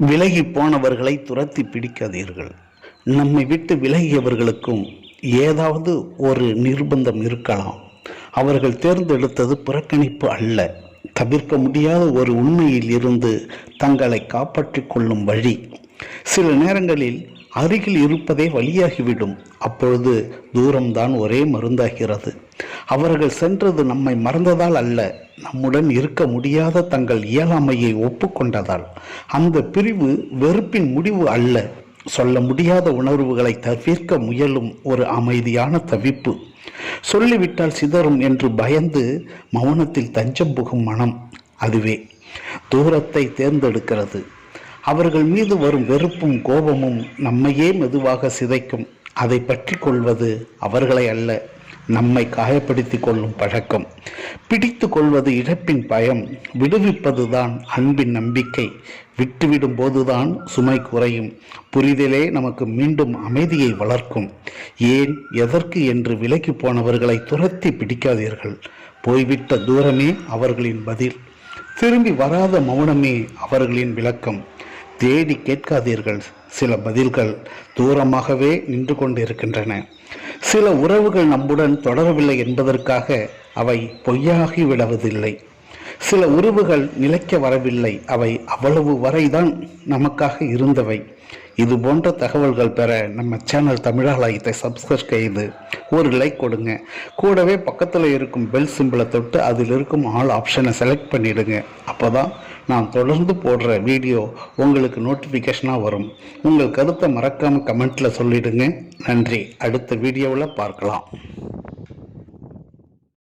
விலகி போனவர்களை துரத்தி பிடிக்காதீர்கள். நம்மை விட்டு விலகியவர்களுக்கும் ஏதாவது ஒரு நிர்பந்தம் இருக்கலாம். அவர்கள் தேர்ந்தெடுத்தது புறக்கணிப்பு அல்ல, தவிர்க்க முடியாத ஒரு உண்மையில் இருந்து தங்களை காப்பாற்றிக் கொள்ளும் வழி. சில நேரங்களில் அருகில் இருப்பதே வழியாகிவிடும். அப்பொழுது தூரம்தான் ஒரே மருந்தாகிறது. அவர்கள் சென்றது நம்மை மறந்ததால் அல்ல, நம்முடன் இருக்க முடியாத தங்கள் இயலாமையை ஒப்புக்கொண்டதால். அந்த பிரிவு வெறுப்பின் முடிவு அல்ல, சொல்ல முடியாத உணர்வுகளை தவிர்க்க முயலும் ஒரு அமைதியான தவிப்பு. சொல்லிவிட்டால் சிதறும் என்று பயந்து மௌனத்தில் தஞ்சம் புகும் மனம், அதுவே தூரத்தை தேர்ந்தெடுக்கிறது. அவர்கள் மீது வரும் வெறுப்பும் கோபமும் நம்மையே மெதுவாக சிதைக்கும். அதை பற்றி கொள்வது அவர்களை அல்ல, நம்மை காயப்படுத்தி கொள்ளும் பழக்கம். பிடித்து கொள்வது இழப்பின் பயம், விடுவிப்பதுதான் அன்பின் நம்பிக்கை. விட்டுவிடும் போதுதான் சுமை குறையும். புரிதலே நமக்கு மீண்டும் அமைதியை வளர்க்கும். ஏன் எதற்கு என்று விலகி போனவர்களை துரத்தி பிடிக்காதீர்கள். போய்விட்ட தூரமே அவர்களின் பதில், திரும்பி வராத மௌனமே அவர்களின் விளக்கம். தேடி கேட்காதீர்கள், சில பதில்கள் தூரமாகவே நின்று கொண்டிருக்கின்றன. சில உறவுகள் நம்முடன் தொடரவில்லை என்பதற்காக அவை பொய்யாகி விடுவதில்லை. சில உறவுகள் நிலைக்க வரவில்லை, அவை அவ்வளவு வரைதான் நமக்காக இருந்தவை. இது போன்ற தகவல்கள் பெற நம்ம சேனல் தமிழாலயத்தை சப்ஸ்கிரைப் செய்து ஒரு லைக் கொடுங்க. கூடவே பக்கத்தில் இருக்கும் பெல் சிம்பிளை தொட்டு அதில் இருக்கும் ஆல் ஆப்ஷனை செலக்ட் பண்ணிடுங்க. அப்போ தான் நான் தொடர்ந்து போடுற வீடியோ உங்களுக்கு நோட்டிஃபிகேஷனாக வரும். உங்கள் கருத்தை மறக்காமல் கமெண்ட்டில் சொல்லிடுங்க. நன்றி. அடுத்த வீடியோவில் பார்க்கலாம்.